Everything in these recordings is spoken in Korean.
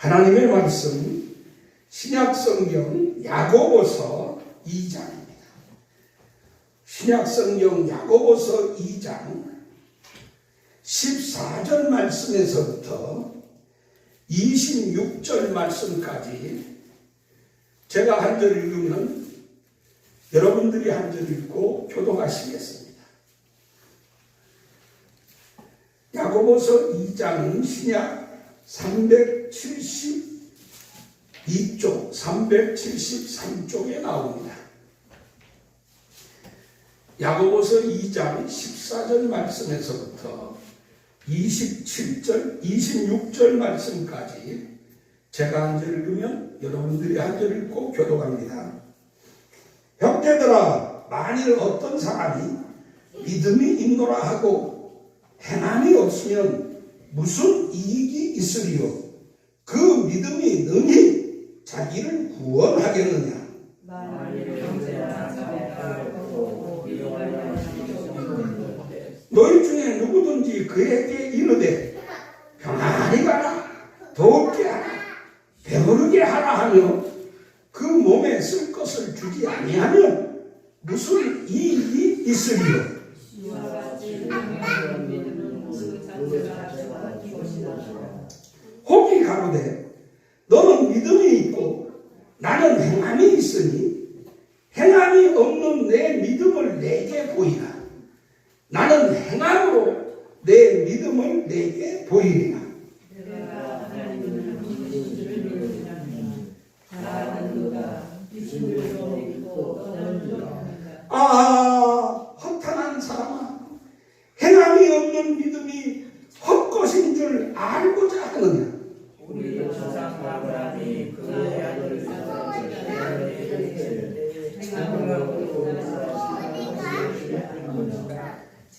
하나님의 말씀 신약성경 야고보서 2장입니다. 신약성경 야고보서 2장 14절 말씀에서부터 26절 말씀까지 제가 한 절 읽으면 여러분들이 한 절 읽고 교독하시겠습니다. 야고보서 2장은 신약 372쪽, 373쪽에 나옵니다. 야고보서 2장 14절 말씀에서부터 27절, 26절 말씀까지 제가 한 절 읽으면 여러분들이 한 절 읽고 교독합니다. 형제들아, 만일 어떤 사람이 믿음이 있노라 하고 행함이 없으면 무슨 이익이 있으리요? 그 믿음이 능히 자기를 구원하겠느냐? 너희 중에 누구든지 그에게 이르되 평안히 가라, 덥게 하라, 배부르게 하라 하며 그 몸에 쓸 것을 주지 아니하면 무슨 이익이 있으리요? 혹이 가로되 너는 믿음이 있고 나는 행함이 있으니 행함이 없는 내 믿음을 내게 보이라. 나는 행함으로 내 믿음을 내게 보이리라. 허탄한 사람아, 행함이 없는 믿음이 헛것인 줄 알고자 하느냐?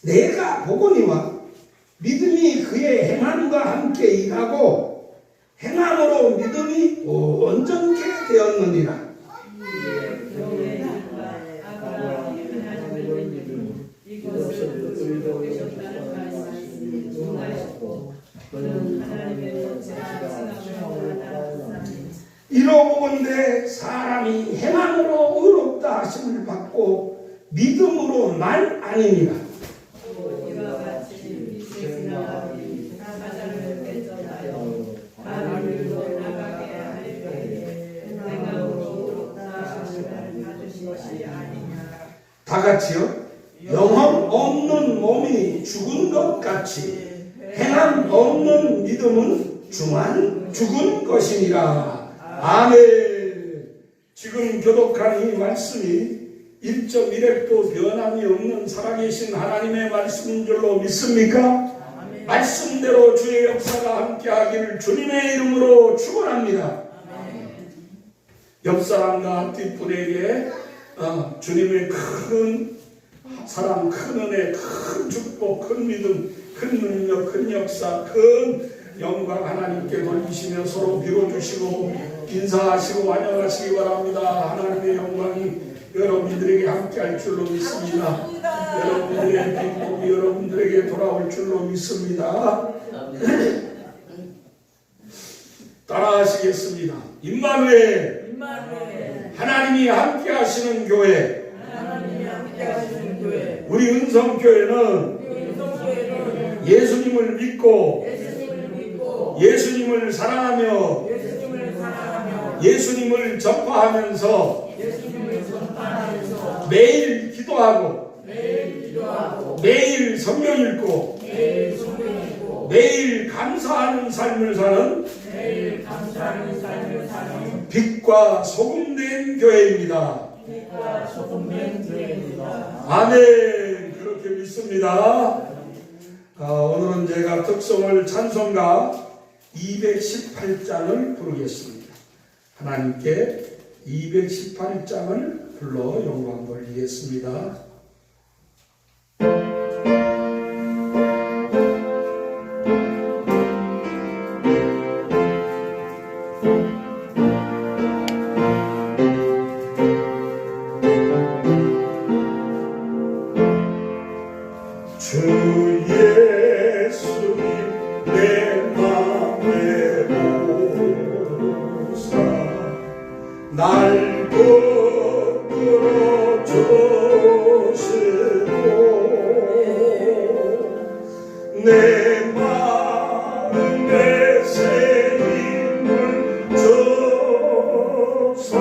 내가 보거니와 믿음이 그의 행함과 함께 일하고 행함으로 믿음이 온전케 되었느니라. 이러보건대 사람이 행함으로 의롭다 하심을 받고 믿음으로만 아니니라. 다 같이요. 영혼 없는 몸이 죽은 것 같이 행함 없는 믿음은 죽은 것이니라. 아멘. 지금 교독한 이 말씀이 1.1획도 변함이 없는 살아계신 하나님의 말씀인 줄로 믿습니까? 아멘. 말씀대로 주의 역사가 함께하기를 주님의 이름으로 축원합니다. 옆 사람과 뒷분에게 주님의 큰 사랑, 큰 은혜, 큰 축복, 큰 믿음, 큰 능력, 큰 역사, 큰 영광 하나님께 돌리시며 서로 빌어주시고 인사하시고 환영하시기 바랍니다. 하나님의 영광이 여러분들에게 함께할 줄로 믿습니다. 여러분들의 행복이 여러분들에게 돌아올 줄로 믿습니다. 따라하시겠습니다. 임마누엘, 하나님이 함께하시는 교회. 우리 은성교회는 예수님을 믿고 예수님을 사랑하며 예수님을 전파하면서 매일 기도하고 매일 성경 읽고 매일 감사하는 삶을 사는 빛과 소금된 교회입니다. 아멘. 그렇게 믿습니다. 오늘은 제가 특성을 찬송가 218장을 부르겠습니다. 하나님께 218장을 불러 영광 돌리겠습니다. 주 예수님 내 맘에 날 붙들어 주시고 내 마음에 새 힘을 주사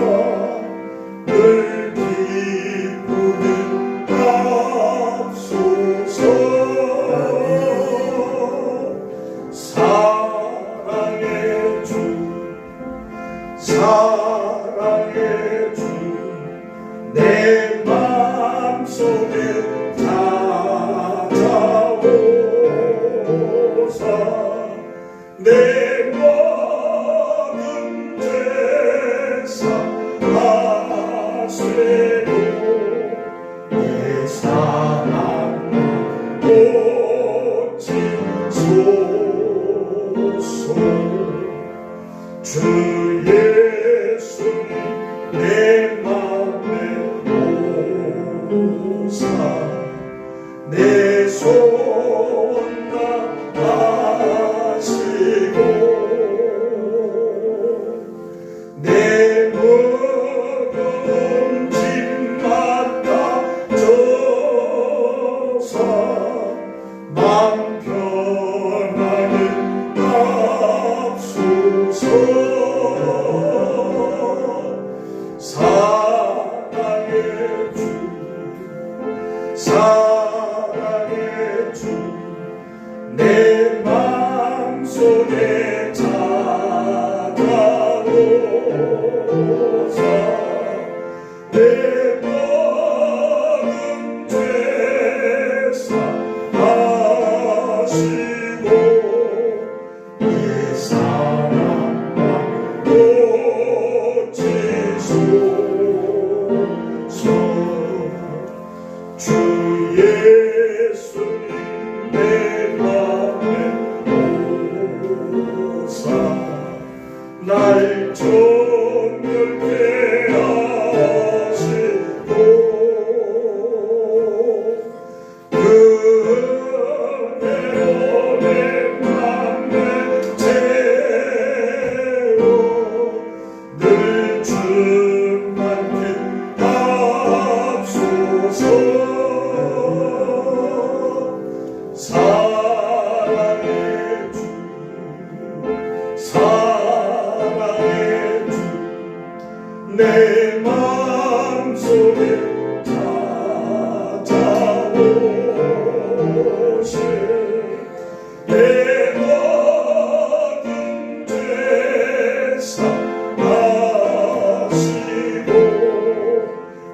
늘 기쁘게 합소서. 사랑의 주 사랑의 주 내 마음속에 찾아오사 내 모든 죄사 하시고 내 사랑만 고치소서. 주 예수님 내 맘에 오사 내 소원 다 하시고 내 무거운 짐만 다 져서 맘 편하게 합소서. 사랑의 주 사랑의 주 내 마음속에 찾아오사 내 모든 죄사 하시고 내 사랑만 고치소서. 주 예수님 내 맘에 오사 날 정결케 하시고 그대로 내 맘에 채워 늘 주님께 합소서. 사랑의 주 사랑의 주 내 마음속에 찾아오시 내 모든 죄사 하시고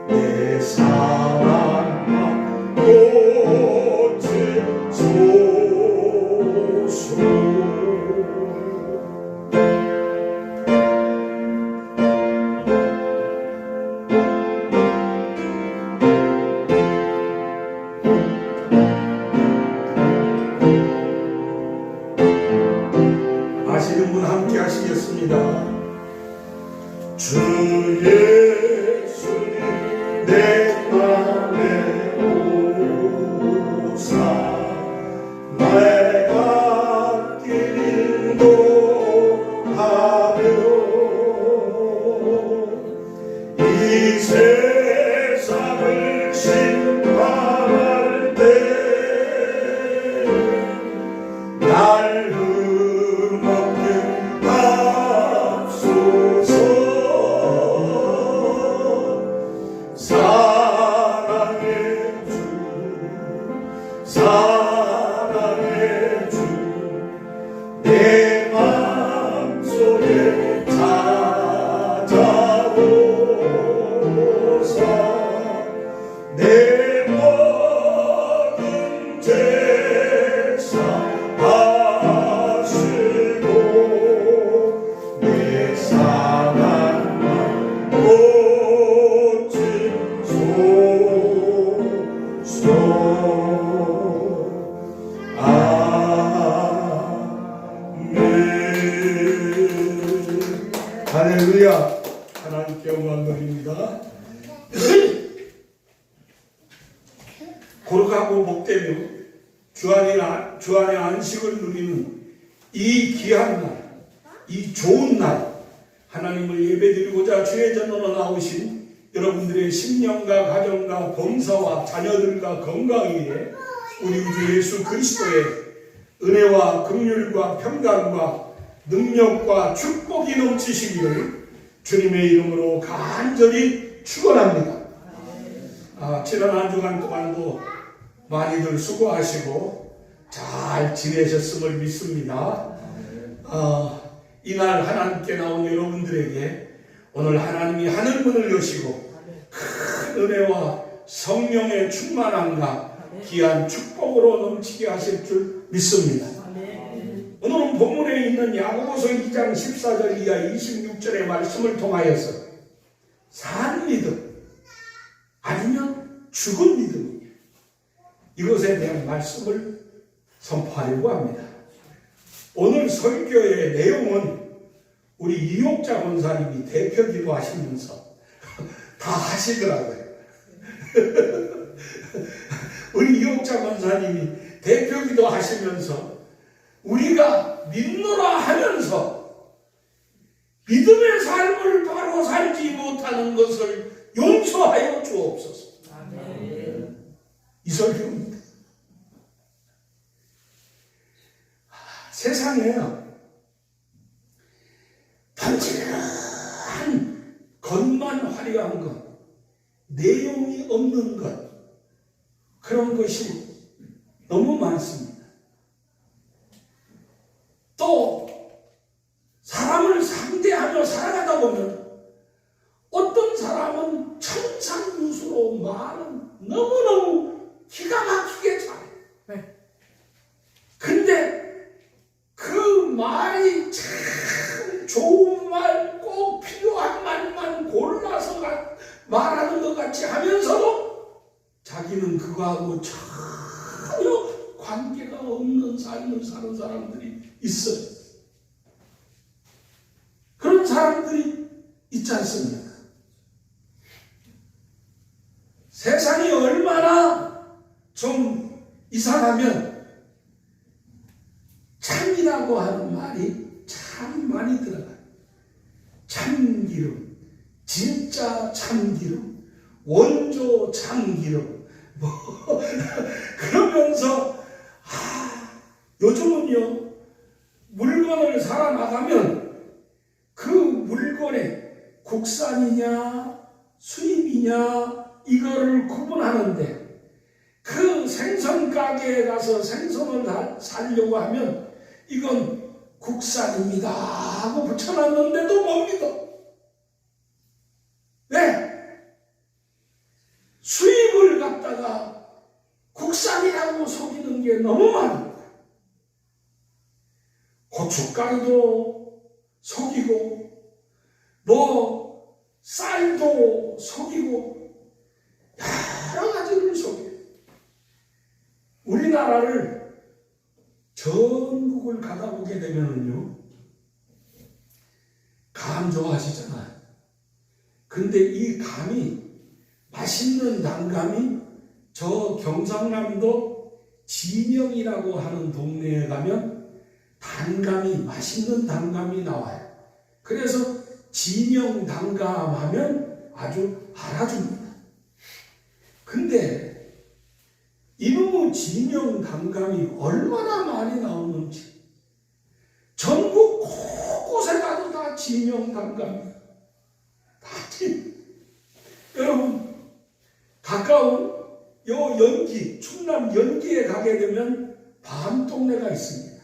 내 사랑만 고치소서. 아시는 분 함께 하시겠습니다. 주 예수님 내 맘에 오사 내가 길 인도하며 이 세상을 심판할 때 날 흠없게 합소서. 사랑의 주 사랑의 주 내 마음속에 찾아오사 내 모든 죄사 하시고 내 사랑만 고치소서. 아멘. 할렐루야. 하나님께 영광 드립니다. 거룩하고 복되며 주 안의 안식을 누리는 이 귀한 날, 이 좋은 날, 하나님을 예배드리고자 주의 전으로 나오신 여러분들의 심령과 가정과 범사와 자녀들과 건강 위에 우리 주 예수 그리스도의 은혜와 긍휼과 평강과 능력과 축복이 넘치시기를 주님의 이름으로 간절히 축원합니다. 지난 한 주간 동안도 많이들 수고하시고 잘 지내셨음을 믿습니다. 이날 하나님께 나온 여러분들에게 오늘 하나님이 하늘문을 여시고 큰 은혜와 성령의 충만함과 귀한 축복으로 넘치게 하실 줄 믿습니다. 오늘은 본문에 있는 야고보서 2장 14절 이하 26절의 말씀을 통하여서 산 믿음 아니면 죽은 믿음 이것에 대한 말씀을 선포하려고 합니다. 오늘 설교의 내용은 우리 이옥자 권사님이 대표 기도하시면서 다 하시더라고요. 우리 이옥자 권사님이 대표 기도하시면서 우리가 믿노라 하면서 믿음의 삶을 바로 살지 못하는 것을 용서하여 주옵소서. 이 설교입니다. 세상에요 단순한 겉만 화려한 것, 내용이 없는 것, 그런 것이 너무 많습니다. 또 사람을 상대하며 살아가다 보면 어떤 사람은 천상유수로 말은 너무너무 기가 막히게 잘해. 근데 그 말이 참 좋은 말, 꼭 필요한 말만 골라서 말하는 것 같이 하면서도 자기는 그거하고 전혀 관계가 없는 삶을 사는 사람들이 있어요. 그런 사람들이 있지 않습니까? 세상이 얼마나 좀 이상하면 참이라고 하는 말이 참 많이 들어가요. 참기름, 진짜 참기름, 원조 참기름, 그러면서 요즘은요 물건을 사러 나가면 그 물건에 국산이냐 수입이냐 이거를 구분하는데 그 생선 가게에 가서 생선을 사려고 하면 이건 국산입니다 하고 붙여놨는데도 못 믿어. 왜? 수입을 갖다가 국산이라고 속이는 게 너무 많습니다. 고춧가루도 속이고 쌀도 속이고 여러 가지를 속여요. 우리나라를 전국을 가다 보게 되면은요 감 좋아하시잖아요. 근데 이 감이 맛있는 단감이 저 경상남도 진영이라고 하는 동네에 가면 단감이 맛있는 단감이 나와요. 그래서 진영 단감 하면 아주 알아줍니다. 근데 이놈의 진영 단감이 얼마나 많이 나오는지 전국 곳곳에 가도 다 진영 단감이에요. 다 여러분 가까운 요 연기, 충남 연기에 가게 되면 밤 동네가 있습니다.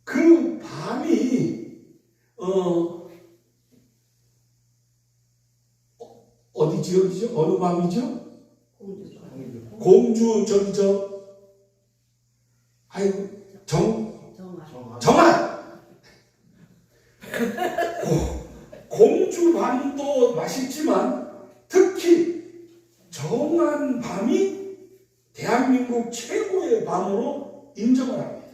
그 밤이 어디 지역이죠? 어느 밤이죠? 공주 정한 공주 밤도 맛있지만 특히 정한 밤이 대한민국 최고의 밤으로 인정을 합니다.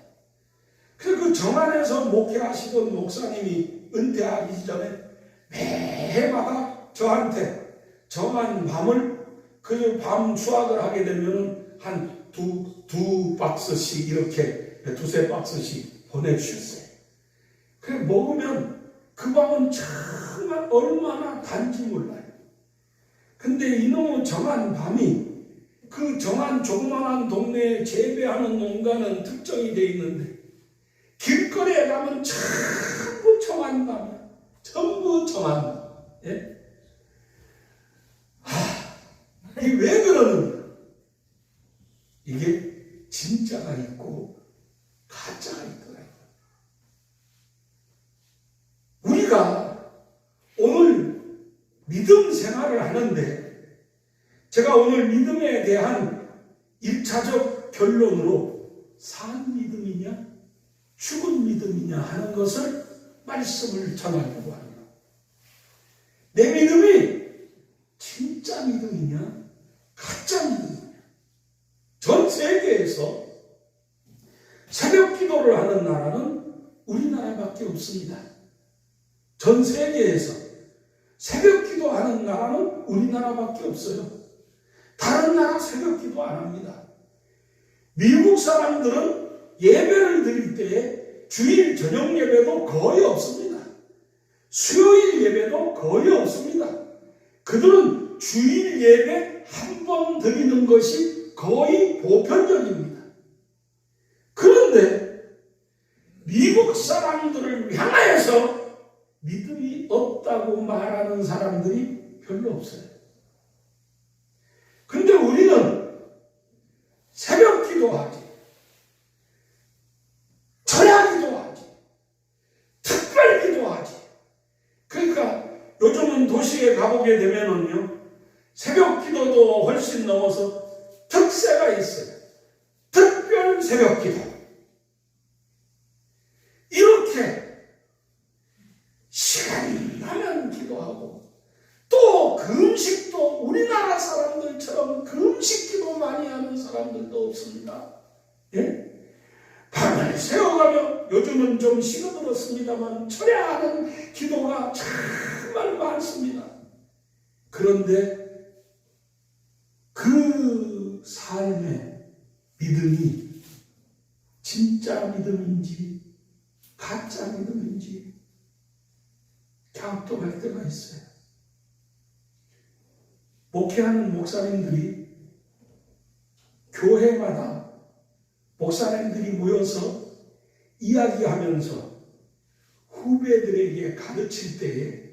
그래서 그 정한에서 목회하시던 목사님이 은퇴하기 전에 매해마다 저한테 정한 밤을 그 밤 수확을 하게 되면 한 두 박스씩 이렇게 두세 박스씩 보내주셨어요. 그래 먹으면 그 밤은 정말 얼마나 단지 몰라요. 근데 이놈의 정한 밤이 그 정한 조그마한 동네에 재배하는 농가는 특정이 되어 있는데 길거리에 가면 전부 정한 밤이야. 전부 정한 밤. 예? 이게 왜 그러는가? 이게 진짜가 있고 가짜가 있더라. 우리가 오늘 믿음 생활을 하는데 제가 오늘 믿음에 대한 1차적 결론으로 산 믿음이냐 죽은 믿음이냐 하는 것을 말씀을 전하려고 합니다. 내 믿음이 진짜 믿음이냐 가짜 믿음이냐. 전 세계에서 새벽 기도를 하는 나라는 우리나라밖에 없습니다. 전 세계에서 새벽 기도하는 나라는 우리나라밖에 없어요. 다른 나라 새벽 기도 안 합니다. 미국 사람들은 예배를 드릴 때에 주일 저녁 예배도 거의 없습니다. 수요일 예배도 거의 없습니다. 그들은 주일 예배 한 번 드리는 것이 거의 보편적입니다. 그런데 미국 사람들을 향하여서 믿음이 없다고 말하는 사람들이 별로 없어요. 근데 우리는 새벽 기도하지, 철야 기도하지, 특별 기도하지. 그러니까 요즘은 도시에 가보게 되면은요, 새벽 기도도 훨씬 넘어서 특세가 있어요. 특별 새벽 기도. 이렇게 시간 나면 기도하고 또 금식도 우리나라 사람들처럼 금식 기도 많이 하는 사람들도 없습니다. 예? 밤을 새워가며 요즘은 좀 식어들었습니다만 철야하는 기도가 정말 많습니다. 그런데 그 삶의 믿음이 진짜 믿음인지 가짜 믿음인지 갸우뚱할 때가 있어요. 목회하는 목사님들이 교회마다 목사님들이 모여서 이야기하면서 후배들에게 가르칠 때에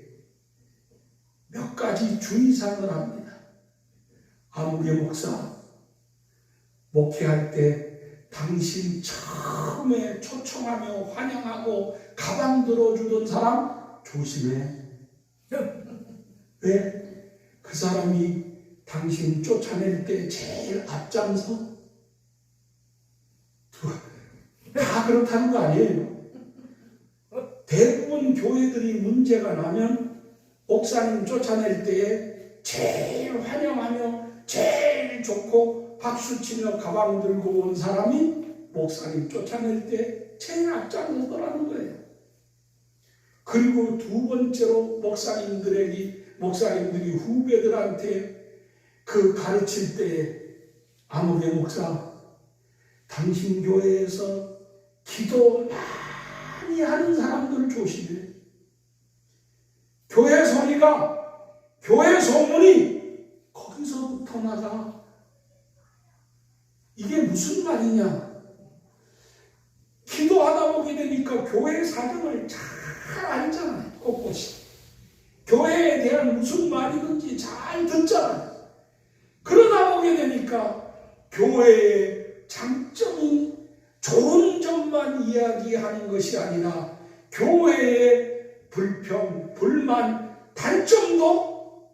몇 가지 주의사항을 합니다. 아무개 목사, 목회할 때 당신 처음에 초청하며 환영하고 가방 들어주던 사람 조심해. 왜? 그 사람이 당신 쫓아낼 때 제일 앞장서. 다 그렇다는 거 아니에요. 대부분 교회들이 문제가 나면 목사님 쫓아낼 때에 제일 환영하며 제일 좋고 박수치며 가방 들고 온 사람이 목사님 쫓아낼 때 제일 앞장서더라는 거예요. 그리고 두 번째로 목사님들이 후배들한테 그 가르칠 때 아무개 목사, 당신 교회에서 기도 많이 하는 사람들 조심해. 교회 소리가, 교회 소문이 거기서부터 나가. 이게 무슨 말이냐? 기도하다 보게 되니까 교회 사정을 잘 알잖아요. 곳곳이. 교회에 대한 무슨 말이든지 잘 듣잖아요. 그러다 보게 되니까 교회의 장점이 좋은 점만 이야기하는 것이 아니라 교회의 불평, 불만, 단점도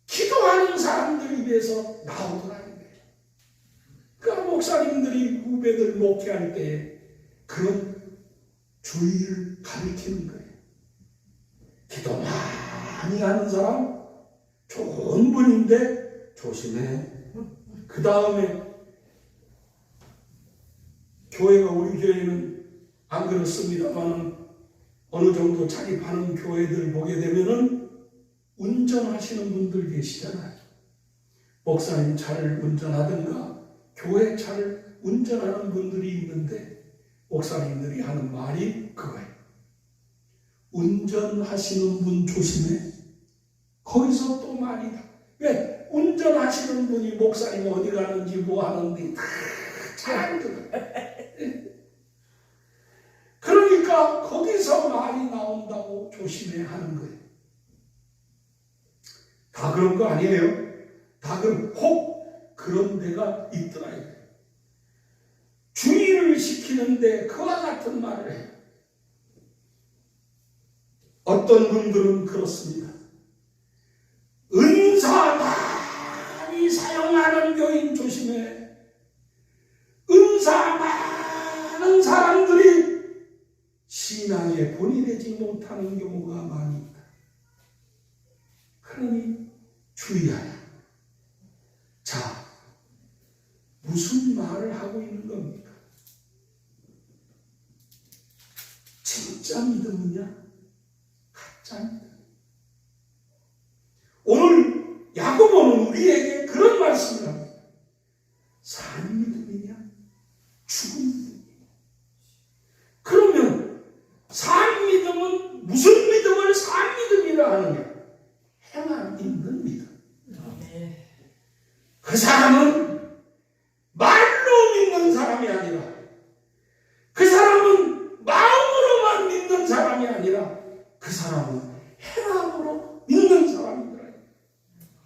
기도하는 사람들 입에서 나오더라는 거예요. 그러니까 목사님들이 후배들 목회할 때 그런 주의를 가르치는 거예요. 기도 많이 하는 사람 좋은 분인데 조심해. 그 다음에 교회가, 우리 교회는 안 그렇습니다만 어느 정도 자립하는 교회들 보게 되면은 운전하시는 분들 계시잖아요. 목사님 차를 운전하든가 교회 차를 운전하는 분들이 있는데 목사님들이 하는 말이 그거예요. 운전하시는 분 조심해. 거기서 또 말이다. 왜? 운전하시는 분이 목사님 어디 가는지 뭐 하는지 다 잘 들어. 그러니까 거기서 말이 나온다고 조심해야 하는 거예요. 다 그런 거 아니에요. 다 그런 혹 그런 데가 있더라. 주의를 시키는데 그와 같은 말을 해요. 어떤 분들은 그렇습니다. 은사 많이 사용하는 교인 조심해. 은사 많은 사람들이 신앙에 본이 되지 못하는 경우가 많이 있다. 그러니 주의하라. 자, 무슨 말을 하고 있는 겁니까? 진짜 믿음이냐? 가짜 믿음. 오늘 야고보는 우리에게 그런 말씀을 합니다. 산 믿음이냐? 죽은 믿음이냐? 그러면 산 믿음은 무슨 믿음을 산 믿음이라 하느냐? 행함 있는 믿음. 그 사람은 말로 믿는 사람이 아니라, 그 사람은 마음으로만 믿는 사람이 아니라, 그 사람은 행함으로 믿는 사람이더라.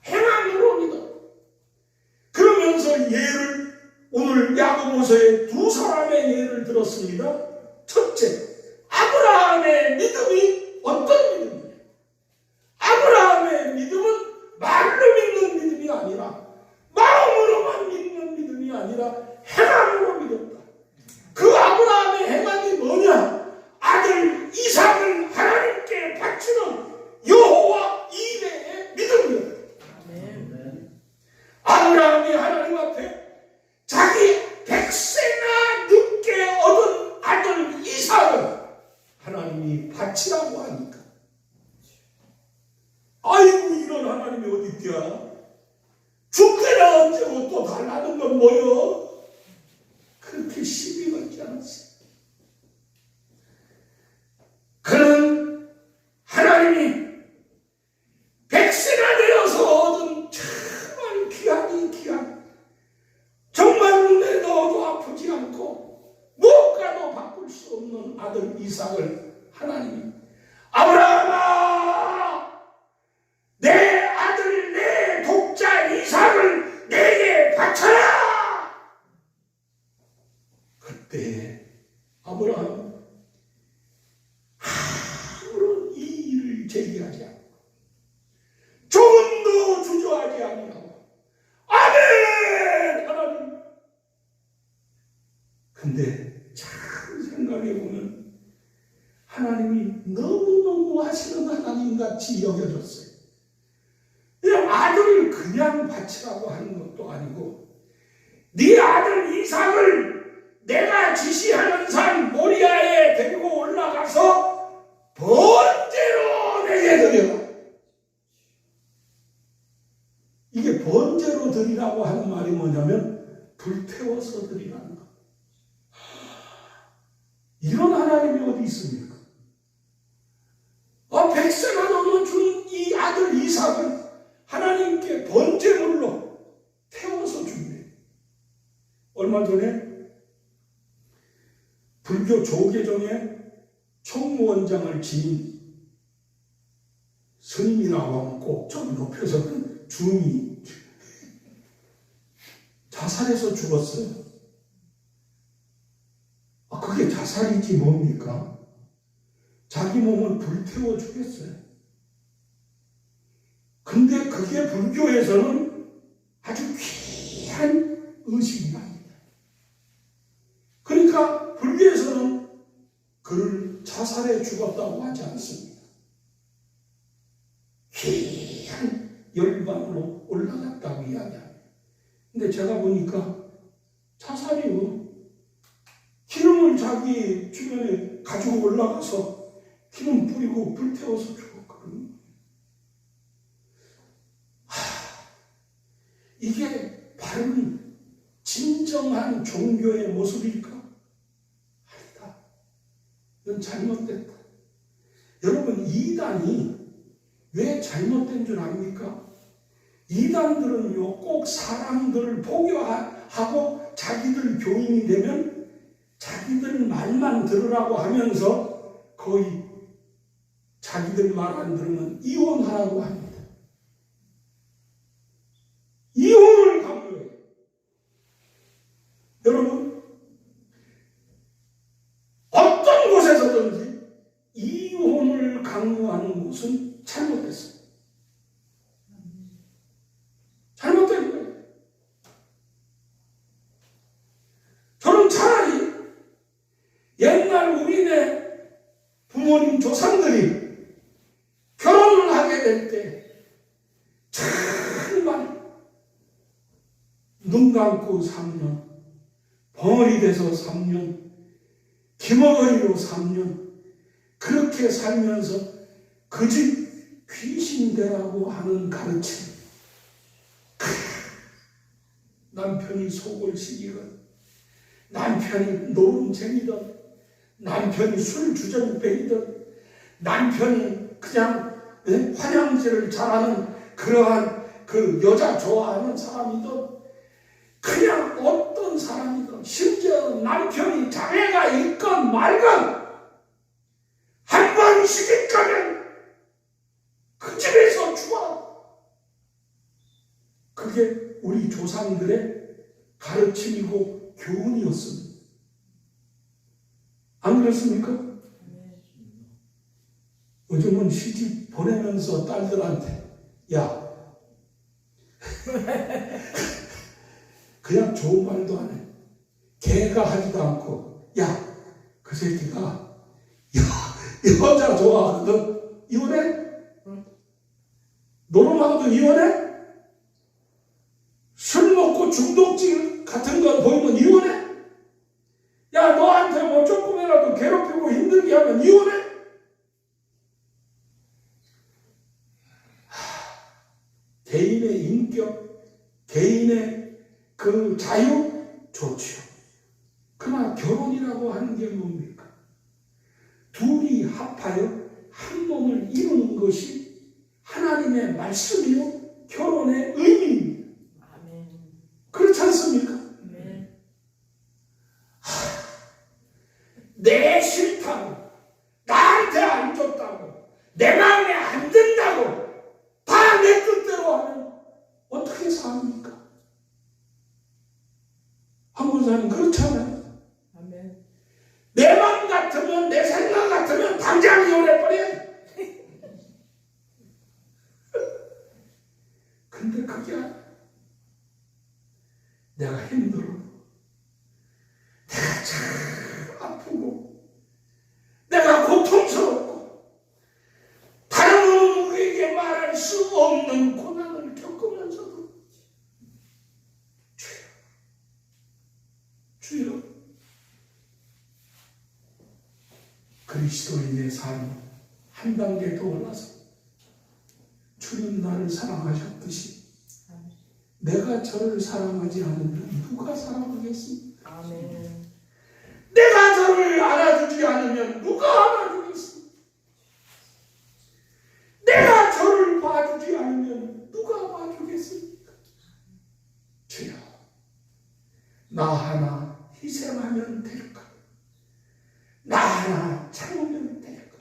행함으로 믿어. 그러면서 예를 오늘 야고보서의 두 사람의 예를 들었습니다. 첫째, 아브라함의 믿음이 어떤 믿음이냐? 아브라함의 믿음은 말로 믿는 믿음이 아니라, 마음으로만 믿는 믿음이 아니라 행함으로 믿었다. 그 아브라함의 행함이 뭐냐? 아들 이삭을 하나님께 바치는 여호와 이레의 믿음이었다. 아브라함이 하나님 앞에 자기 100세나 늦게 얻은 아들 이삭을 하나님이 바치라고 하니까, 아이고 이런 하나님이 어디 있냐? 죽게나 어쩌고 또 달라는 건 뭐요? 그렇게 시비 걸지 않았어요. 그는 하나님이 100세나 되어서 얻은 정말 귀한 정말 눈에 넣어도 아프지 않고 무엇과도 바꿀 수 없는 아들 이삭을 하나님이, 아브라함아, 내 아들 내 독자 이삭을 내게 바쳐라. 그때 아브라함은 아무런 이의를 제기하지 않고 조금도 주저하지 아니하고 아멘 하나님. 근데 참 생각해보면 하나님이 너무너무 하시는 하나님같이 여겨졌어요. 그냥 아들을 그냥 바치라고 하는 것도 아니고, 네 아들 이삭을 내가 지시하는 산 모리아에 데리고 올라가서 번제로 내게 드려라. 이게 번제로 드리라고 하는 말이 뭐냐면 불태워서 드리라는 거. 이런 하나님이 어디 있습니까? 100세가 넘어준 이 아들 이삭을 하나님께 번제물로 태워서 준대. 얼마 전에 불교 조계종의 총무원장을 지닌 스님이라고 하면 꼭 좀 높여서 중이 자살해서 죽었어요. 그게 자살이지 뭡니까? 자기 몸을 불태워 주겠어요. 근데 그게 불교에서는 아주 귀한 의식입니다. 그러니까 불교에서는 그를 자살해 죽었다고 하지 않습니다. 귀한 열반으로 올라갔다고 이야기합니다. 근데 제가 보니까 자살이요. 기름을 자기 주변에 가지고 올라가서 기름 뿌리고 불태워서 죽었거든요. 이게 바른 진정한 종교의 모습일까? 아니다. 이건 잘못됐다. 여러분 이단이 왜 잘못된 줄 압니까? 이단들은요, 꼭 사람들을 포교하고 자기들 교인이 되면 자기들 말만 들으라고 하면서 거의 자기들 말 안 들으면 이혼하라고 합니다. 이혼을 강요해요. 여러분, 어떤 곳에서든지 이혼을 강요하는 곳은 잘못됐어요. 잘못된 거예요. 저는 차라리 옛날 우리네 부모님 조상들이 결혼을 하게 될 때 정말 눈 감고 3년, 벙어리 돼서 3년, 기머거리로 3년 그렇게 살면서 그 집 귀신되라고 하는 가르침. 남편이 속을 시키건, 남편이 노름쟁이든, 남편이 술주정뱅이든, 남편이 그냥 화장질을 잘하는 그러한 그 여자 좋아하는 사람이든, 그냥 어떤 사람이든, 심지어 남편이 장애가 있건 말건 한 번 시집 가면 그 집에서 죽어. 그게 우리 조상들의 가르침이고 교훈이었습니다. 안 그렇습니까? 요즘은 시집 보내면서 딸들한테 야 그냥 좋은 말도 안 해. 개가 하지도 않고 야 그 새끼가 여자 좋아하거든. 이혼해? 노름하고도 이혼해? 술 먹고 중독질 같은 거 보이면 이혼해? 야 너한테 뭐 조금이라도 괴롭히고 힘들게 하면 이혼해? 개인의 인격, 개인의 그 자유 좋지요. 그러나 결혼이라고 하는 게 뭡니까? 둘이 합하여 한 몸을 이루는 것이 하나님의 말씀이요 결혼의 의미입니다. 아멘. 그렇지 않습니까? 아멘. 내 싫다고, 나한테 안 좋다고, 내 마음에 안 든다고 다 내 뜻대로 하면 어떻게 삽니까? 한국사는 그렇잖아요. 아멘. 내 마음 같으면, 내 생각 같으면 당장 이혼해버려. 근데 그게 아니야. 내가 힘들어. 내가 참 아프고, 내가 고통스럽고, 다른 누구에게 말할 수 없는 고난을 겪으면서도 주여, 그리스도인의 삶 한 단계 더 올라서 주님 나를 사랑하셨듯이 내가 저를 사랑하지 않으면 누가 사랑하겠습니까? 아멘. 내가 저를 알아주지 않으면 누가 알아주겠습니까? 내가 저를 봐주지 않으면 누가 봐주겠습니까? 주여, 나 하나 희생하면 될까? 나 하나 참으면 될까?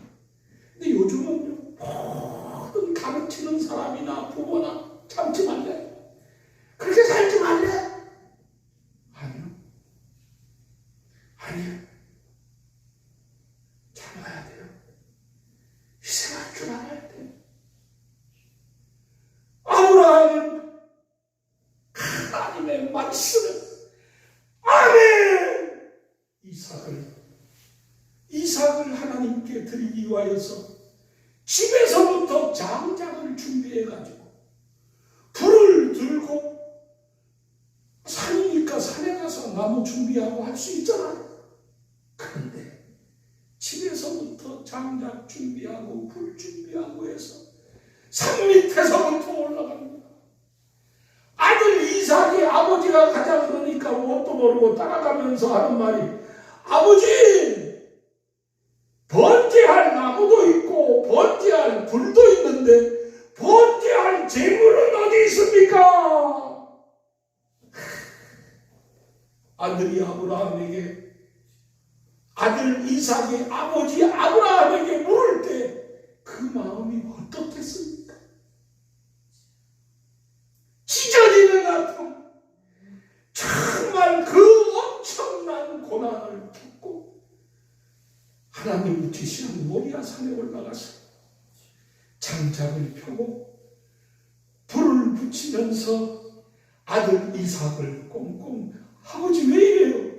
근데 요즘은요, 모든 가르치는 사람이나 부모나 참지 말래. 그렇게 살지 말래. 아니요. 아니요. 참아야 돼요. 희생할 줄 알아야 돼요. 아브라함은 하나님의 말씀을 아멘! 이삭을 하나님께 드리기 위하여서 집에서부터 장작을 준비해가지고 불을 들고 산이니까 산에 가서 나무 준비하고 할 수 있잖아요. 그런데 집에서부터 장작 준비하고 불 준비하고 해서 산 밑에서부터 올라갑니다. 아들 이삭이 아버지가 가자 그러니까 뭣도 모르고 따라가면서 하는 말이 아버지! 번제할 나무도 있고 번제할 둘도 있는데 번제할 재물은 어디 있습니까? 아들이 아브라함에게, 아들 이삭이 아버지 아브라함에게 물을 때 그 마음이 어떻겠습니까? 찢어지는 아픔, 정말 그 엄청난 고난을 겪고 하나님 주시는 모리아 산에 올라가서 장작을 펴고 불을 붙이면서 아들 이삭을 꽁꽁, 아버지 왜 이래요?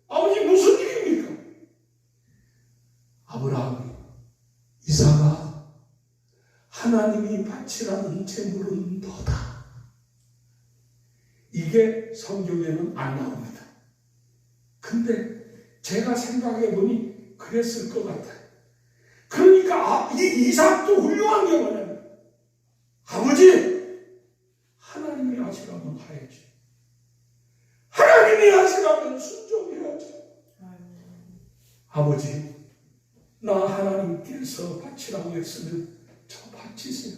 아버지 무슨 일입니까? 아브라함이, 이삭아, 하나님이 바치라는 재물은 너다. 이게 성경에는 안 나옵니다. 근데 제가 생각해 보니 그랬을 것 같아요. 그러니까 이 이삭도 훌륭한 게 뭐냐면, 아버지, 하나님이 하시라면 하야지. 하나님이 하시라면 순종해야지. 아버지, 나 하나님께서 바치라고 했으면 저 바치세요.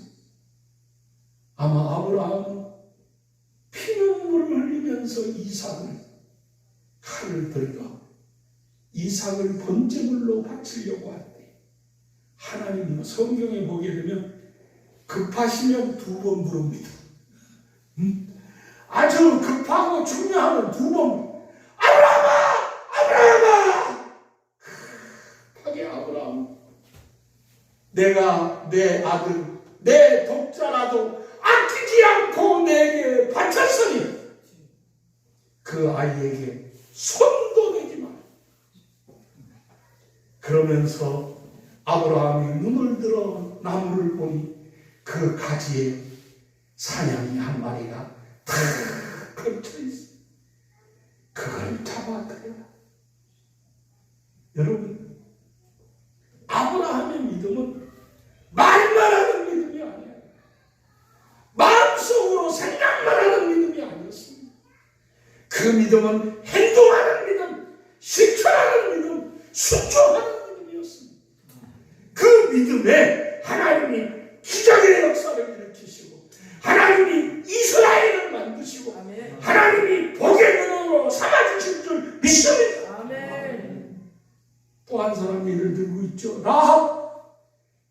아마 아브라함은 피눈물을 흘리면서 이삭을, 칼을 들고 이삭을 번제물로 바치려고 할 때 하나님은 성경에 보게 되면 급하시면 2번 부릅니다. 아주 급하고 중요하면 2번, 아브라함아! 아브라함아! 급하게 아브라함, 내가 내 아들, 내 독자라도 아끼지 않고 내게 바쳤으니 그 아이에게 손도 대지 마. 그러면서 아브라함이 눈을 들어 나무를 보니 그 가지에 사냥이 한 마리가 탁 걸쳐 있어. 그걸 잡아들여. 여러분, 아브라함의 믿음은 말만 하는 믿음이 아니에요. 마음속으로 생각만 하는 믿음이 아니었습니다. 그 믿음은 행동하는 믿음, 실천하는 믿음, 순종하는 믿음이었습니다. 그 믿음에 하나님이 기적의 역사를 일으키시고, 하나님이 이스라엘을 만드시고, 하나님이 복의 근원으로 삼아주실 줄 믿습니다. 또 한 사람 예를 들고 있죠. 라합.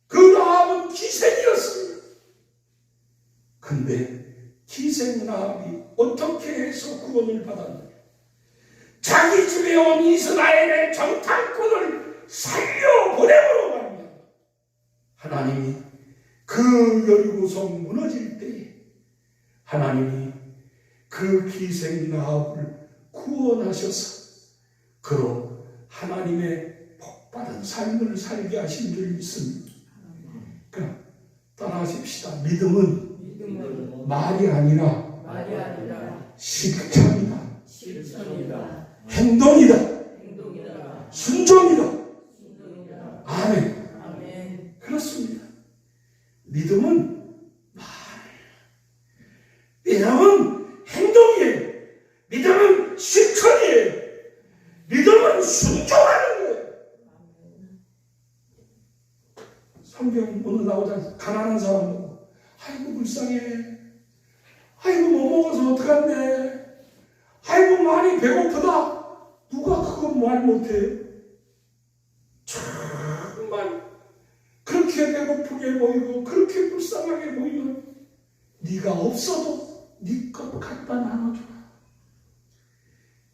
그 라합은 기생이었습니다. 근데 기생 라합이 어떻게 해서 구원을 받았느냐? 자기 집에 온 이스라엘의 정탐꾼을 살려보내므로 말이야. 하나님이 그 여리고성 무너질 때에 하나님이 그 기생 라합을 구원하셔서 그로 하나님의 복받은 삶을 살게 하신 줄 믿습니다. 그러니까 따라하십시다. 믿음은 말이 아니라 실천이다. 행동이다. 순종이다. 아멘. 그렇습니다. 믿음은 믿음은 행동이에요. 믿음은 실천이에요. 믿음은 순종하는 거예요. 성경 오늘 나오잖아요. 가난한 사람 보고, 아이고 불쌍해. 아이고 못 먹어서 어떡한데. 아이고 많이 배고프다. 누가 그건 말 못해요? 정말 그렇게 배고프게 보이고 그렇게 불쌍하게 보이면 네가 없어도 네 것 갖다 나눠줘라.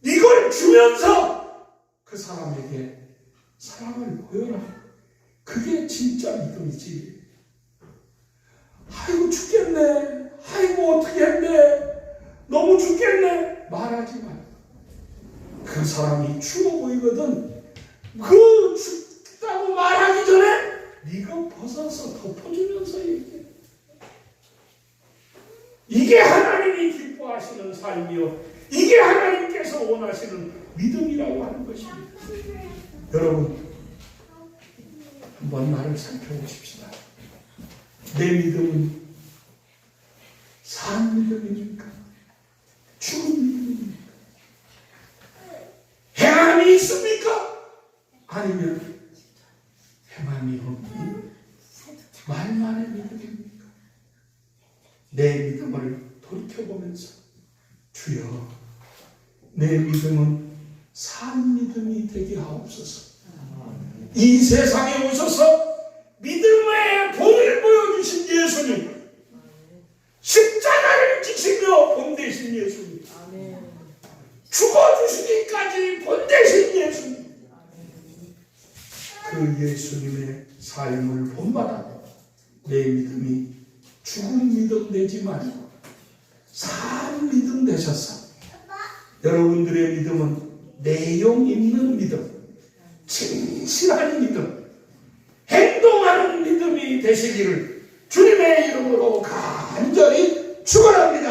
이걸 주면서 그 사람에게 사랑을 보여라. 그게 진짜 믿음이지. 아이고 죽겠네. 아이고 어떻게 했네. 너무 죽겠네. 말하지 마. 그 사람이 죽어 보이거든. 그 죽다고 말하기 전에 네가 벗어서 덮어주면서 얘기해. 이게 하나님이 기뻐하시는 삶이요, 이게 하나님께서 원하시는 믿음이라고 하는 것입니다. 여러분, 한번 나를 살펴보십시다. 내 믿음은 산 믿음입니까? 죽은 믿음입니까? 행함이 있습니까? 아니면 행함이 없는 말만의 믿음입니까? 내 믿음을 돌이켜보면서 주여, 내 믿음은 산 믿음이 되게 하옵소서. 이 세상에 오셔서 믿음의 본을 보여주신 예수님, 십자가를 지시며 본되신 예수님, 죽어주시기까지 본되신 예수님, 그 예수님의 삶을 본받아 내 믿음이 죽은 믿음 되지 말고 산 믿음 되셔서 여러분들의 믿음은 내용 있는 믿음, 진실한 믿음, 행동하는 믿음이 되시기를 주님의 이름으로 간절히 축원합니다.